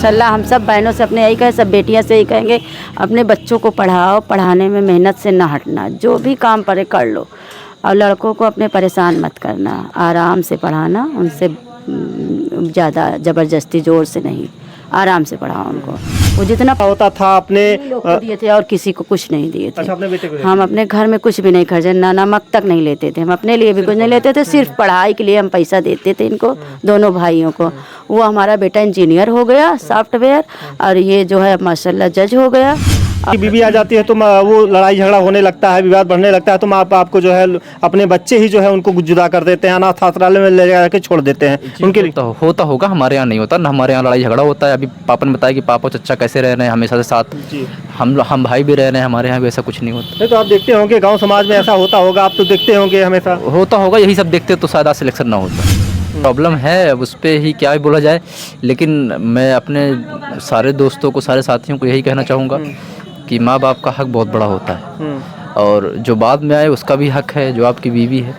सलाह हम सब बहनों से अपने यही कहें, सब बेटियां से यही कहेंगे, अपने बच्चों को पढ़ाओ, पढ़ाने में मेहनत से ना हटना, जो भी काम पड़े कर लो, और लड़कों को अपने परेशान मत करना, आराम से पढ़ाना, उनसे ज़्यादा ज़बरदस्ती ज़ोर से नहीं, आराम से पढ़ाओ उनको। वो जितना होता था अपने लोग को दिए थे और किसी को कुछ नहीं दिए थे। अच्छा, अपने बेटे को हम अपने घर में कुछ भी नहीं खर्चे, ना नमक तक नहीं लेते थे, हम अपने लिए भी कुछ नहीं लेते थे, सिर्फ पढ़ाई के लिए हम पैसा देते थे इनको, दोनों भाइयों को। वो हमारा बेटा इंजीनियर हो गया सॉफ्टवेयर, और ये जो है माशाल्लाह जज हो गया। बीवी आ जाती है तो वो लड़ाई झगड़ा होने लगता है, विवाद बढ़ने लगता है, तो माँ बाप को जो है अपने बच्चे ही जो है उनको जुदा कर देते हैं, अनाथ आश्रय में ले जाकर छोड़ देते हैं। उनके लिए होता होगा, हमारे यहाँ नहीं होता ना, हमारे यहाँ लड़ाई झगड़ा होता है। अभी पापा ने बताया कि पापा चचा कैसे रह रहे हैं हमेशा से साथ, हम भाई भी रह रहे हैं, हमारे यहाँ भी ऐसा कुछ नहीं होता। नहीं तो आप देखते होंगे गाँव समाज में ऐसा होता होगा, आप तो देखते होंगे हमेशा होता होगा, यही सब देखते तो शायद आज सिलेक्शन ना होता। प्रॉब्लम है, उस पर ही क्या ही बोला जाए, लेकिन मैं अपने सारे दोस्तों को, सारे साथियों को यही कहना चाहूँगा कि माँ बाप का हक बहुत बड़ा होता है, और जो बाद में आए उसका भी हक है, जो आपकी बीवी है,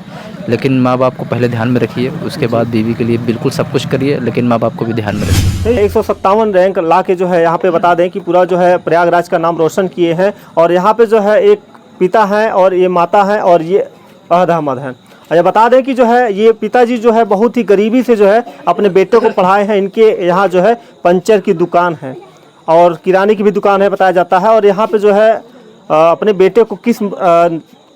लेकिन माँ बाप को पहले ध्यान में रखिए, उसके बाद बीवी के लिए बिल्कुल सब कुछ करिए, लेकिन माँ बाप को भी ध्यान में रखिए। 157 रैंक ला के जो है यहाँ पे बता दें कि पूरा जो है प्रयागराज का नाम रोशन किए हैं। और यहाँ पे जो है एक पिता हैं और ये माता हैं और ये अहद अहमद हैं। अच्छा, बता दें कि जो है ये पिताजी जो है बहुत ही गरीबी से जो है अपने बेटे को पढ़ाए हैं। इनके यहाँ जो है पंचर की दुकान है और किराने की भी दुकान है बताया जाता है। और यहाँ पे जो है अपने बेटे को किस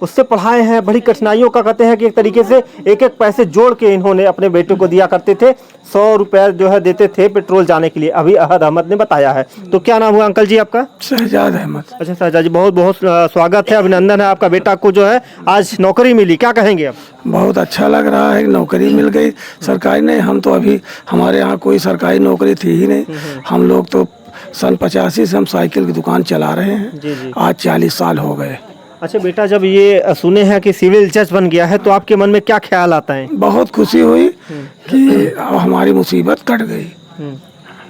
उससे पढ़ाए हैं, बड़ी कठिनाइयों का कहते हैं कि एक तरीके से एक एक पैसे जोड़ के इन्होंने अपने बेटे को दिया करते थे। 100 रुपये जो है देते थे पेट्रोल जाने के लिए, अभी अहद अहमद ने बताया है। तो क्या नाम हुआ अंकल जी आपका? शहजाद अहमद। अच्छा शहजाद जी, बहुत बहुत स्वागत है, अभिनंदन है, आपका बेटा को जो है आज नौकरी मिली, क्या कहेंगे आप? बहुत अच्छा लग रहा है, नौकरी मिल गई सरकारी। नहीं, हम तो अभी हमारे यहाँ कोई सरकारी नौकरी थी ही नहीं। हम लोग तो सन 85 से हम साइकिल की दुकान चला रहे हैं। आज 40 साल हो गए। अच्छा बेटा, जब ये सुने हैं कि सिविल जज बन गया है तो आपके मन में क्या ख्याल आता है? बहुत खुशी हुई कि अब हमारी मुसीबत कट गई।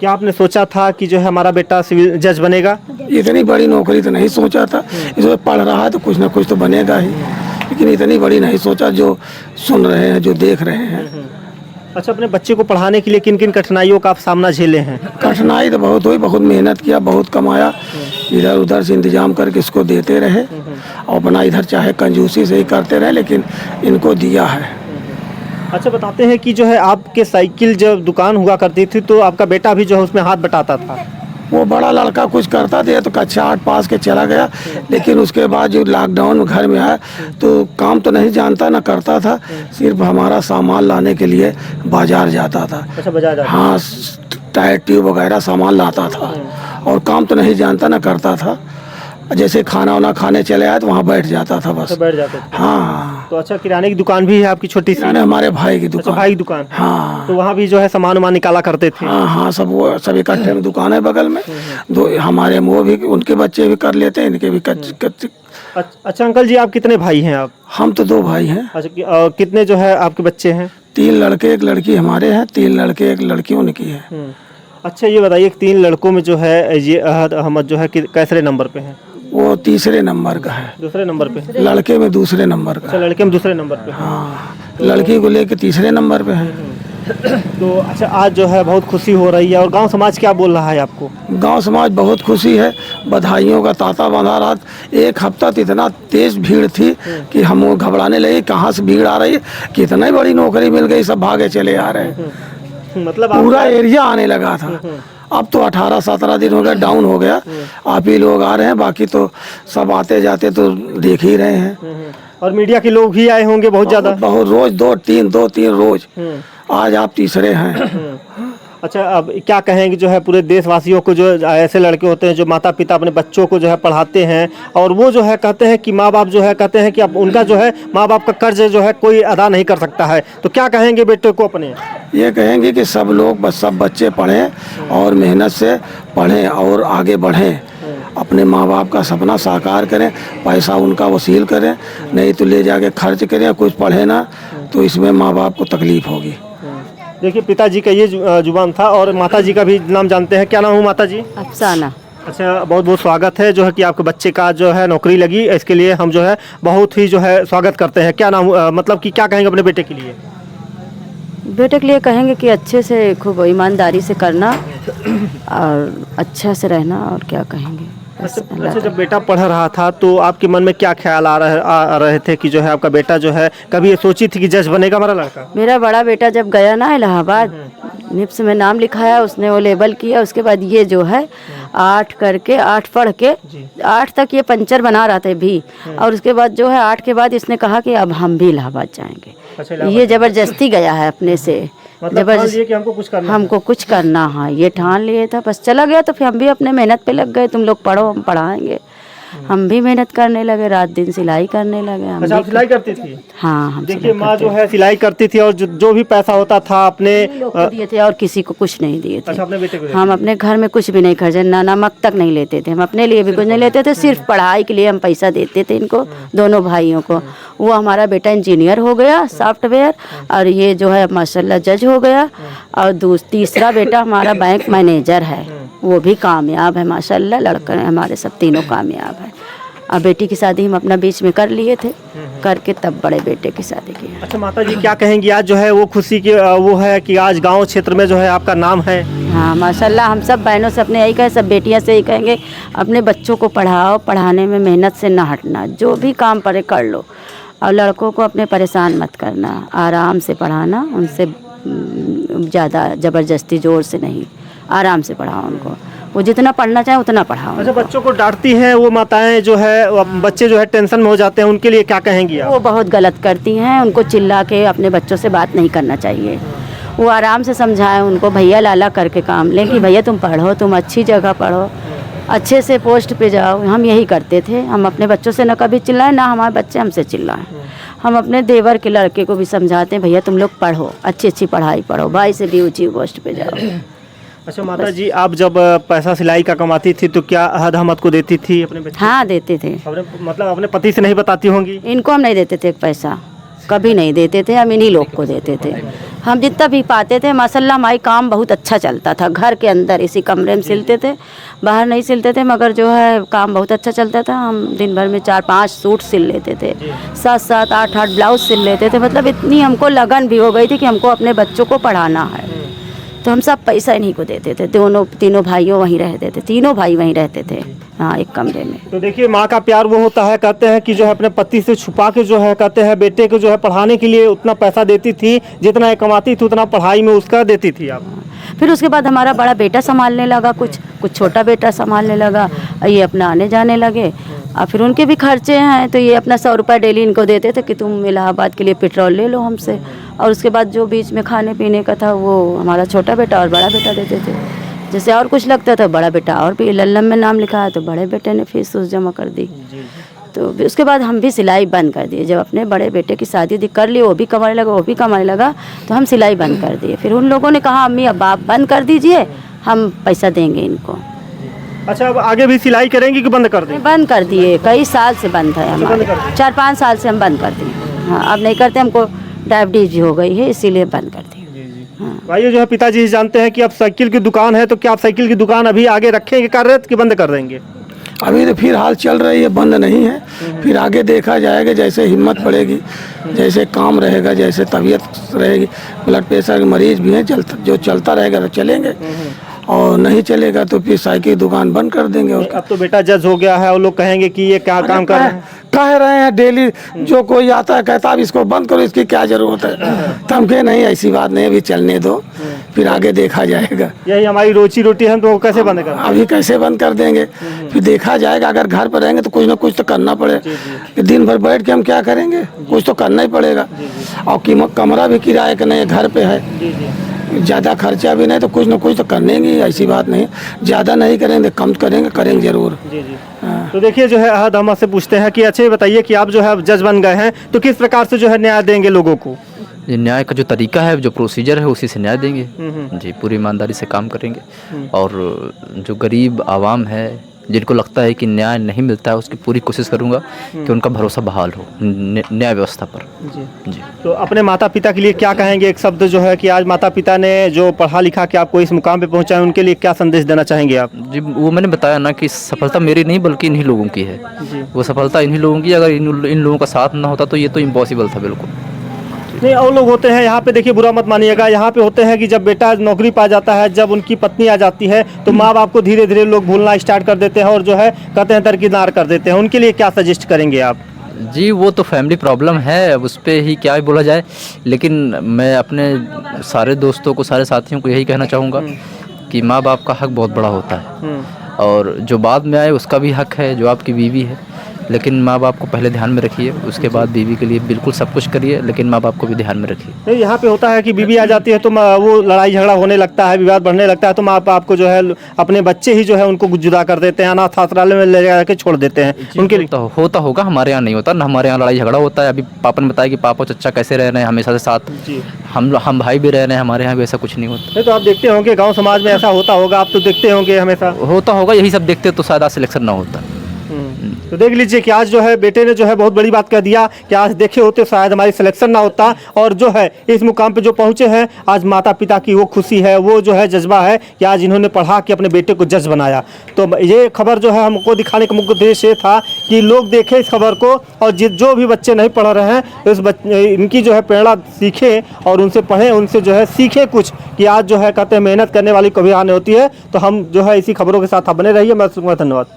क्या आपने सोचा था कि जो है हमारा बेटा सिविल जज बनेगा? इतनी बड़ी नौकरी तो नहीं सोचा था, इसमें पढ़ रहा है तो कुछ ना कुछ तो बनेगा ही, लेकिन इतनी बड़ी नहीं सोचा। जो सुन रहे हैं, जो देख रहे हैं। अच्छा, अपने बच्चे को पढ़ाने के लिए किन किन कठिनाइयों का आप सामना झेले हैं? कठिनाई तो बहुत हुई, बहुत मेहनत किया, बहुत कमाया, इधर उधर से इंतजाम करके इसको देते रहे, और अपना इधर चाहे कंजूसी से ही करते रहे, लेकिन इनको दिया है। अच्छा, बताते हैं कि जो है आपके साइकिल जब दुकान हुआ करती थी तो आपका बेटा भी जो है उसमें हाथ बटाता था। वो बड़ा लड़का कुछ करता था तो कक्षा 8 पास के चला गया, लेकिन उसके बाद जो लॉकडाउन में घर में आया तो काम तो नहीं जानता ना करता था, सिर्फ हमारा सामान लाने के लिए बाजार जाता था। अच्छा, बाजार जाता? हाँ, टायर ट्यूब वगैरह सामान लाता था, और काम तो नहीं जानता ना करता था। जैसे खाना वाना खाने चले आए तो वहाँ बैठ जाता था बस। बैठ जाते थे? हाँ। तो अच्छा, किराने की दुकान भी है आपकी छोटी सी? हमारे भाई की दुकान। अच्छा, भाई की दुकान। हाँ। तो वहाँ भी जो है सामान वामान निकाला करते थे? हाँ हाँ, सब इकट्ठे में दुकान है बगल में। दो हमारे वो भी, उनके बच्चे भी कर लेते हैं, इनके भी अच्छा अंकल जी, आप कितने भाई हैं आप? हम तो 2 भाई हैं। अच्छा, कितने जो है आपके बच्चे हैं? 3 लड़के 1 लड़की हमारे हैं, 3 लड़के 1 लड़की उनकी है। अच्छा, ये बताइए 3 लड़कों में जो है ये अहद अहमद जो है कैसे नंबर पे है? वो तीसरे नंबर का है। दूसरे नंबर पे? लड़के में दूसरे नंबर का। अच्छा, लड़के में दूसरे नंबर पे? हाँ, लड़की को लेके तीसरे नंबर पे है। तो अच्छा, आज जो है बहुत खुशी हो रही है, और गांव समाज क्या बोल रहा है आपको? गांव समाज बहुत खुशी है, बधाइयों का तांता बंधा रहा। 1 हफ्ता तो इतना तेज भीड़ थी कि हम वो घबराने लगे, कहाँ से भीड़ आ रही है, कितनी बड़ी नौकरी मिल गई, सब भागे चले आ रहे हैं। मतलब पूरा एरिया आने लगा था। अब तो 18-17 दिन हो गया, डाउन हो गया। आप ही लोग आ रहे हैं, बाकी तो सब आते जाते तो देख ही रहे हैं। और मीडिया के लोग भी आए होंगे बहुत ज्यादा? बहुत, रोज 2-3 रोज। आज आप तीसरे हैं। अच्छा, अब क्या कहेंगे जो है पूरे देशवासियों को, जो ऐसे लड़के होते हैं जो माता पिता अपने बच्चों को जो है पढ़ाते हैं, और वो जो है कहते हैं कि माँ बाप जो है कहते हैं कि अब उनका जो है माँ बाप का कर्ज जो है कोई अदा नहीं कर सकता है, तो क्या कहेंगे बेटे को अपने? ये कहेंगे कि सब लोग, सब बच्चे पढ़ें और मेहनत से पढ़ें और आगे बढ़ें, अपने माँ बाप का सपना साकार करें, पैसा उनका वसूल करें, नहीं तो ले जाके खर्च करें, कुछ पढ़े ना तो इसमें माँ बाप को तकलीफ होगी। देखिए, पिताजी का ये जुबान था, और माताजी का भी नाम जानते हैं। क्या नाम है माताजी? अफसाना। अच्छा, बहुत बहुत स्वागत है जो है कि आपके बच्चे का जो है नौकरी लगी, इसके लिए हम जो है बहुत ही जो है स्वागत करते हैं। क्या नाम, मतलब कि क्या कहेंगे अपने बेटे के लिए? बेटे के लिए कहेंगे कि अच्छे से खूब ईमानदारी से करना और अच्छा से रहना, और क्या कहेंगे। बस अल्लाह अच्छा, जब बेटा पढ़ रहा था तो आपके मन में क्या ख्याल आ रहे थे कि जो है आपका बेटा जो है, कभी ये सोची थी कि जज बनेगा हमारा लड़का? मेरा बड़ा बेटा जब गया ना इलाहाबाद, निप्स में नाम लिखाया उसने, वो लेबल किया, उसके बाद ये जो है 8 करके 8 पढ़ के 8 तक ये पंचर बना रहा था भी, और उसके बाद जो है 8 के बाद इसने कहा कि अब हम भी इलाहाबाद जाएंगे। अच्छा, ये जबरदस्ती गया है अपने से, मतलब ठान लिए कि हमको कुछ करना है। हमको कुछ करना है, ये ठान लिए था, बस चला गया। तो फिर हम भी अपने मेहनत पे लग गए, तुम लोग पढ़ो हम पढ़ाएंगे। हम भी मेहनत करने लगे, रात दिन सिलाई करने लगे हम अच्छा, भी। आप सिलाई करती थी? हाँ, हम देखिए सिलाई माँ करते जो है सिलाई करती थी और जो भी पैसा होता था अपने लोग को दिए थे और किसी को कुछ नहीं दिए थे। अच्छा, अपने बेटे को हम अपने घर में कुछ भी नहीं खर्चे, ना नमक तक नहीं लेते थे, हम अपने लिए भी कुछ नहीं लेते थे, सिर्फ पढ़ाई के लिए हम पैसा देते थे इनको, दोनों भाइयों को। वो हमारा बेटा इंजीनियर हो गया सॉफ्टवेयर, और ये जो है माशाल्लाह जज हो गया, और तीसरा बेटा हमारा बैंक मैनेजर है, वो भी कामयाब है माशाल्लाह। लड़के हमारे सब तीनों कामयाब है। और बेटी की शादी हम अपना बीच में कर लिए थे, करके तब बड़े बेटे की शादी की। अच्छा माता जी, क्या कहेंगी आज जो है वो खुशी की वो है कि आज गांव क्षेत्र में जो है आपका नाम है? हाँ माशाल्लाह, हम सब बहनों से अपने यही कहें, सब बेटियां से यही कहेंगे, अपने बच्चों को पढ़ाओ, पढ़ाने में मेहनत से ना हटना, जो भी काम पड़े कर लो, और लड़कों को अपने परेशान मत करना, आराम से पढ़ाना, उनसे ज़्यादा ज़बरदस्ती ज़ोर से नहीं, आराम से पढ़ाओ उनको, वो जितना पढ़ना चाहे उतना पढ़ाओ। अच्छा, बच्चों को डांटती हैं वो माताएं जो है, वो बच्चे जो है टेंशन में हो जाते हैं, उनके लिए क्या कहेंगी आप? वो बहुत गलत करती हैं, उनको चिल्ला के अपने बच्चों से बात नहीं करना चाहिए। वो आराम से समझाएं उनको, भैया लाला करके काम लें कि भैया तुम पढ़ो, तुम अच्छी जगह पढ़ो, अच्छे से पोस्ट पे जाओ। हम यही करते थे, हम अपने बच्चों से न कभी चिल्लाएं, ना हमारे बच्चे हमसे चिल्लाएं। हम अपने देवर के लड़के को भी समझाते हैं, भैया तुम लोग पढ़ो, अच्छी अच्छी पढ़ाई पढ़ो, भाई से भी ऊँची पोस्ट पे जाओ। अच्छा माता जी, आप जब पैसा सिलाई का कमाती थी तो क्या अहद अहमद को देती थी अपने बच्चे? हाँ देते थे। मतलब अपने पति से नहीं बताती होंगी? इनको हम नहीं देते थे पैसा, कभी नहीं देते थे, हम इन्हीं लोग को देते थे। हम जितना भी पाते थे माशाल्लाह, हमारी काम बहुत अच्छा चलता था, घर के अंदर इसी कमरे में सिलते थे, बाहर नहीं सिलते थे, मगर जो है काम बहुत अच्छा चलता था। हम दिन भर में 4-5 सूट सिल लेते थे, 7-7, 8-8 ब्लाउज सिल लेते थे। मतलब इतनी हमको लगन भी हो गई थी कि हमको अपने बच्चों को पढ़ाना है, तो हम सब पैसा इन्हीं को देते थे। तीनों भाइयों वहीं रहते थे, तीनों भाई वहीं रहते थे, हाँ एक कमरे में। तो देखिए माँ का प्यार वो होता है, कहते हैं कि जो है अपने पति से छुपा के जो है, कहते हैं बेटे को जो है पढ़ाने के लिए उतना पैसा देती थी, जितना ये कमाती थी उतना पढ़ाई में उसका देती थी आप। फिर उसके बाद हमारा बड़ा बेटा संभालने लगा, कुछ छोटा बेटा संभालने लगा, ये अपना आने जाने लगे। और फिर उनके भी खर्चे हैं, तो ये अपना 100 रुपये डेली इनको देते थे कि तुम इलाहाबाद के लिए पेट्रोल ले लो हमसे, और उसके बाद जो बीच में खाने पीने का था वो हमारा छोटा बेटा और बड़ा बेटा देते थे। जैसे और कुछ लगता था बड़ा बेटा, और भी लल्लम में नाम लिखा है तो बड़े बेटे ने फीस जमा कर दी। तो उसके बाद हम भी सिलाई बंद कर दिए। जब अपने बड़े बेटे की शादी कर ली, वो भी कमाने लगा, वो भी कमाने लगा, तो हम सिलाई बंद कर दिए। फिर उन लोगों ने कहा अम्मी अब आप बंद कर दीजिए, हम पैसा देंगे इनको। अच्छा, अब आगे भी सिलाई करेंगी कि बंद कर दें? बंद कर दिए, कई साल से बंद है हमारे, 4-5 साल से हम बंद कर दिए। हाँ अब नहीं करते, हमको डायबिटीज भी हो गई है, इसीलिए बंद कर दिए। हाँ। भाई जो है पिताजी जानते हैं कि अब साइकिल की दुकान है, तो क्या आप साइकिल की दुकान अभी आगे रखेंगे कार्यरत कि बंद कर देंगे? अभी तो फिलहाल चल रही है, बंद नहीं है। फिर आगे देखा जाएगा, जैसे हिम्मत पड़ेगी, जैसे काम रहेगा, जैसे तबीयत रहेगी। ब्लड प्रेशर के मरीज भी हैं, जो चलता रहेगा तो चलेंगे, और नहीं चलेगा तो फिर साइकिल की दुकान बंद कर देंगे। अब तो बेटा जज हो गया है और लोग कहेंगे कि ये क्या काम कर रहे हैं? कह रहे हैं डेली, जो कोई आता है कहता है अब इसको बंद करो, इसकी क्या जरूरत है। तो हम कहे नहीं, ऐसी बात नहीं, अभी चलने दो, फिर आगे देखा जाएगा। यही हमारी रोजी रोटी है, तो वो कैसे बंद कर? अभी कैसे बंद कर देंगे, फिर देखा जाएगा। अगर घर पर रहेंगे तो कुछ ना कुछ तो करना पड़ेगा। दिन भर बैठ के हम क्या करेंगे, कुछ तो करना ही पड़ेगा। और कमरा भी किराए का नहीं है, घर पे है, ज़्यादा खर्चा भी नहीं, तो कुछ ना कुछ तो करने ही, ऐसी बात नहीं। ज़्यादा नहीं करेंगे, कम करेंगे जरूर। हाँ। तो देखिए जो है अहद अहमद से पूछते हैं कि अच्छे बताइए कि आप जो है जज बन गए हैं, तो किस प्रकार से जो है न्याय देंगे लोगों को? ये न्याय का जो तरीका है, जो प्रोसीजर है, उसी से न्याय देंगे जी। पूरी ईमानदारी से काम करेंगे, और जो गरीब आवाम है जिनको लगता है कि न्याय नहीं मिलता है, उसकी पूरी कोशिश करूंगा कि उनका भरोसा बहाल हो न्याय व्यवस्था पर जी। तो अपने माता पिता के लिए क्या कहेंगे? एक शब्द जो है कि आज माता पिता ने जो पढ़ा लिखा के आपको इस मुकाम पे पहुंचाए, उनके लिए क्या संदेश देना चाहेंगे आप? जी, वो मैंने बताया ना कि सफलता मेरी नहीं बल्कि इन्हीं लोगों की है। वो सफलता इन्हीं लोगों की, अगर इन लोगों का साथ ना होता तो ये तो इम्पॉसिबल था बिल्कुल। नहीं, और लोग होते हैं यहाँ पे, देखिए बुरा मत मानिएगा, यहाँ पे होते हैं कि जब बेटा नौकरी पा जाता है, जब उनकी पत्नी आ जाती है तो माँ बाप को धीरे धीरे लोग भूलना स्टार्ट कर देते हैं और जो है कहते हैं दरकिनार कर देते हैं। उनके लिए क्या सजेस्ट करेंगे आप? जी वो तो फैमिली प्रॉब्लम है, अब उस पर ही क्या ही बोला जाए, लेकिन मैं अपने सारे दोस्तों को, सारे साथियों को यही कहना चाहूँगा कि माँ बाप का हक बहुत बड़ा होता है, और जो बाद में आए उसका भी हक है, जो आपकी बीवी है, लेकिन माँ बाप को पहले ध्यान में रखिए, उसके बाद बीवी के लिए बिल्कुल सब कुछ करिए, लेकिन माँ बाप को भी ध्यान में रखिए। नहीं, यहाँ पे होता है कि बीवी आ जाती है तो वो लड़ाई झगड़ा होने लगता है, विवाद बढ़ने लगता है, तो माँ बाप को जो है अपने बच्चे ही जो है उनको जुदा कर देते हैं, अनाथ आश्रय में ले जाकर छोड़ देते हैं। उनके लिए होता होगा, हमारे यहाँ नहीं होता ना, हमारे यहाँ लड़ाई झगड़ा होता है। अभी पापा ने बताया कि पापा चचा कैसे रह रहे हैं हमेशा से साथ, जी, हम भाई भी रह रहे हैं, हमारे यहाँ भी ऐसा कुछ नहीं होता। नहीं तो आप देखते होंगे गाँव समाज में ऐसा होता होगा, आप तो देखते होंगे हमेशा। होता होगा, यही सब देखते तो शायद आज सिलेक्शन ना होता। तो देख लीजिए कि आज जो है बेटे ने जो है बहुत बड़ी बात कह दिया कि आज देखे होते शायद हमारी सिलेक्शन ना होता, और जो है इस मुकाम पे जो पहुंचे हैं, आज माता पिता की वो खुशी है, वो जो है जज्बा है कि आज इन्होंने पढ़ा के अपने बेटे को जज बनाया। तो ये खबर जो है हमको दिखाने का मुख्य उद्देश्य ये था कि लोग देखें इस खबर को, और जो भी बच्चे नहीं पढ़ रहे हैं इनकी जो है प्रेरणा सीखें और उनसे पढ़ें, उनसे जो है सीखें कुछ कि आज जो है कहते हैं मेहनत करने वाली कभी हानि होती है। तो हम जो है इसी खबरों के साथ आप बने रहिए। मैं धन्यवाद।